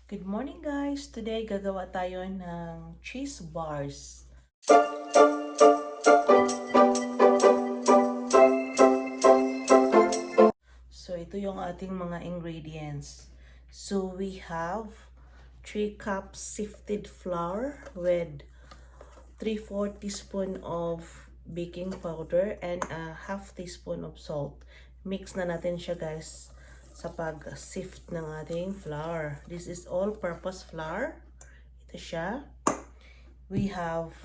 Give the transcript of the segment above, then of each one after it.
Good morning guys! Today gagawa tayo ng cheese bars. So ito yung ating mga ingredients. So we have 3 cups sifted flour with 3/4 teaspoon of baking powder and a half teaspoon of salt. Mix na natin siya guys sa pag-sift ng ating flour. This is all-purpose flour. Ito siya. We have,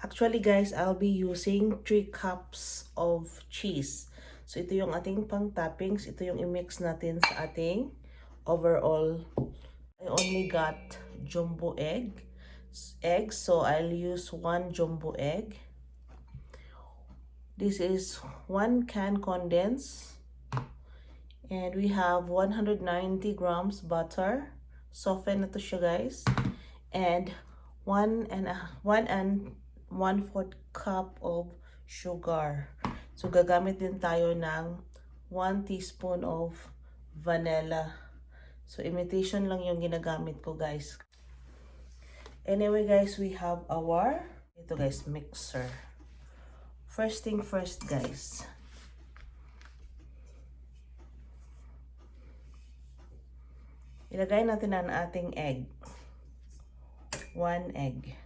actually guys, I'll be using 3 cups of cheese. So ito yung ating pang-toppings. Ito yung i-mix natin sa ating overall. I only got jumbo eggs, so I'll use 1 jumbo egg. This is 1 can condensed. And we have 190 grams butter. Soften na to siya guys. And 1 and 1/4 cup of sugar. So gagamit din tayo ng 1 teaspoon of vanilla. So imitation lang yung ginagamit ko guys. Anyway guys, we have our mixer. First thing first guys. Ilagay natin ang ating egg. 1 egg.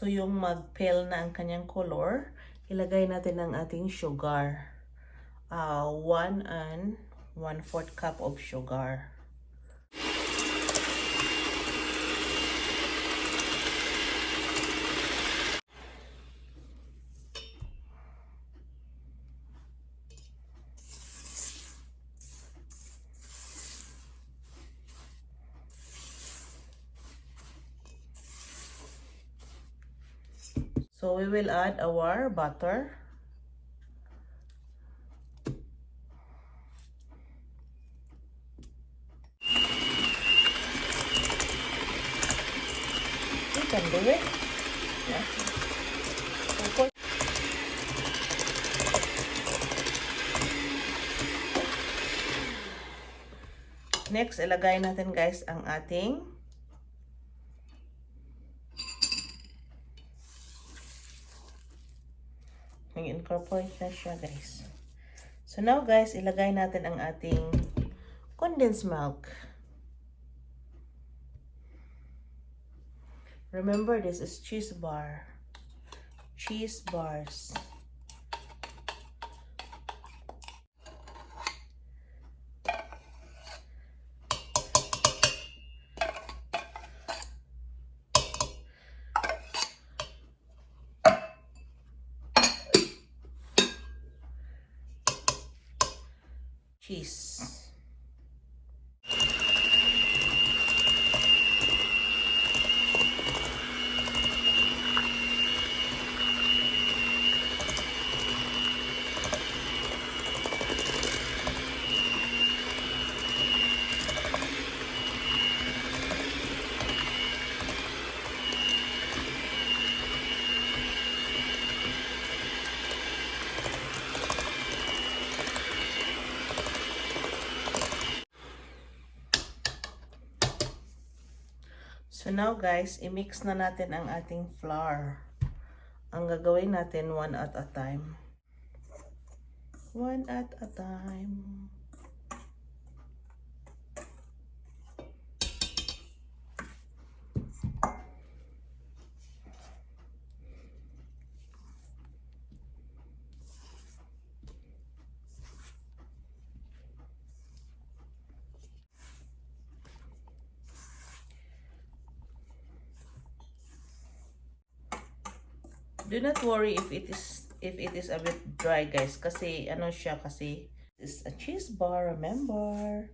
So, yung mag-pale na ang kanyang color, ilagay natin ang ating sugar. 1 and 1/4 cup of sugar. So we will add our butter. You can do it. Yeah. Next, ilagay natin guys ang ating incorporate na siya guys. So now guys, ilagay natin ang ating condensed milk. Remember, this is cheese bars. Cheese. So now guys, i-mix na natin ang ating flour. Ang gagawin natin one at a time. One at a time. Do not worry if it is a bit dry guys, kasi ano siya, kasi This is a cheese bar, remember?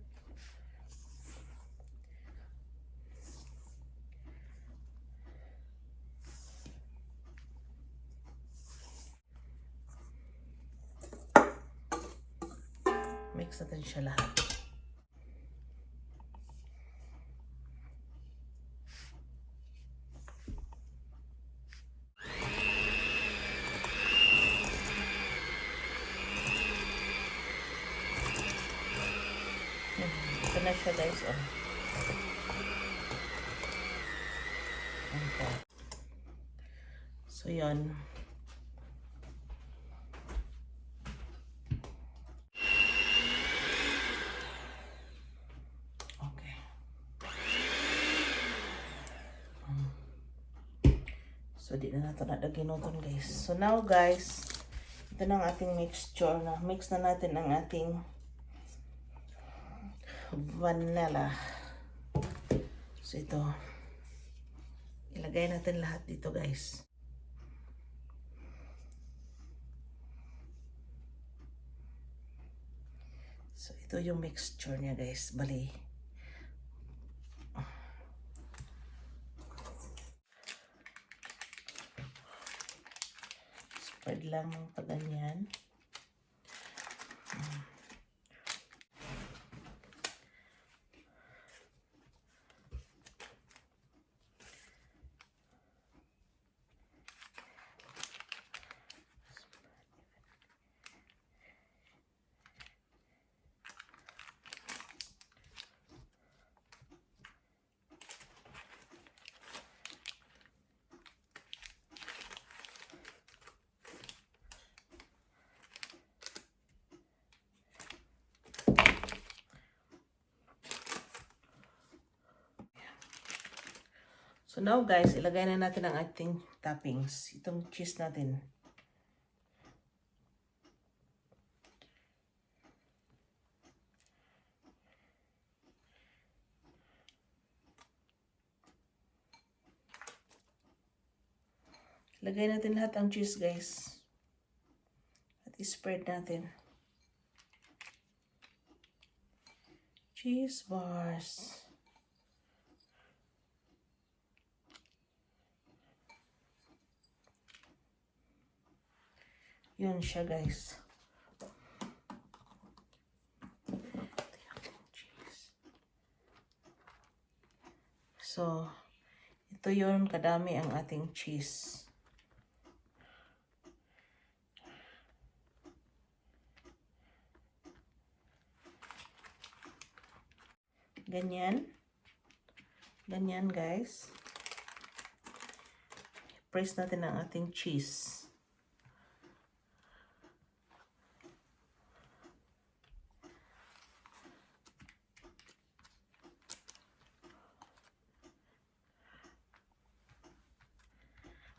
Mix natin siya lahat. Ito na siya guys. Oh. Okay. So yun. Okay. So di na natin nadaginuton guys. So now guys, ito na ang ating mixture na. Mix na natin ang ating vanilla. So ito, ilagay natin lahat dito guys. So ito yung mixture niya guys. Bali. Spread lang pa ganyan. So now guys, ilagay na natin ang ating toppings. Itong cheese natin. Ilagay natin lahat ang cheese guys. At i-spread natin. Cheese bars. Yun siya guys. So, ito yun kadami ang ating cheese. Ganyan. Ganyan guys. Press natin ang ating cheese.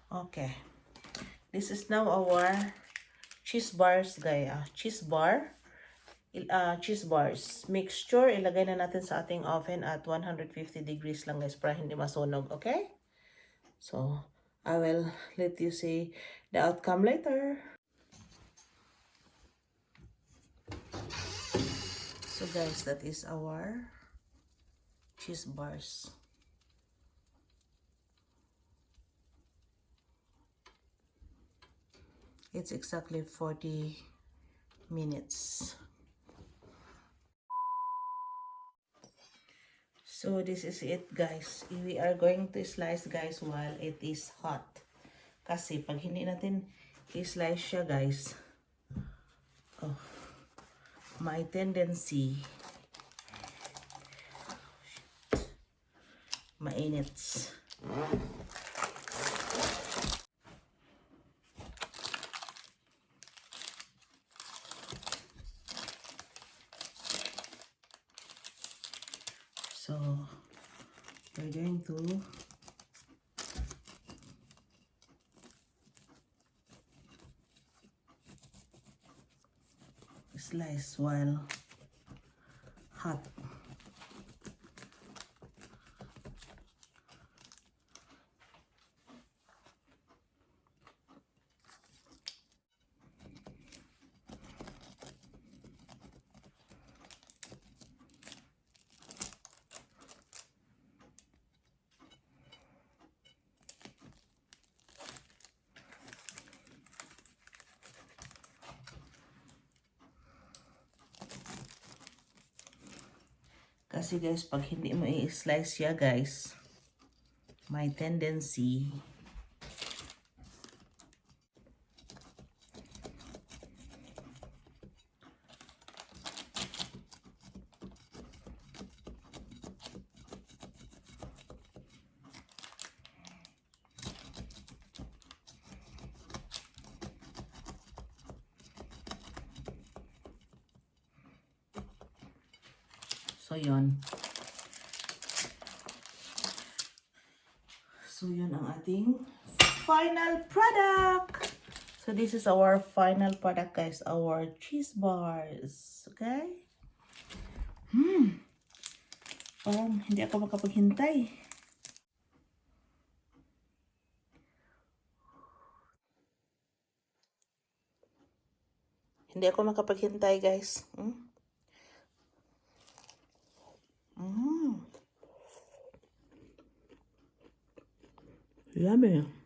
Okay. This is now our cheese bars, guys. Cheese bars. Mixture, ilagay na natin sa ating oven at 150 degrees lang, guys, para hindi masunog. Okay? So, I will let you see the outcome later. So, guys, that is our cheese bars. It's exactly 40 minutes. So this is it guys. We are going to slice guys while it is hot. Kasi pag hindi natin i-slice siya guys, may tendency mainit. So, we're going to slice while hot. Kasi guys, pag hindi mo i-slice siya guys, may tendency so yun. So yun ang ating final product. So this is our final product guys, our cheese bars. Okay? Parang hindi ako makapaghintay. Hindi ako makapaghintay guys. Yummy.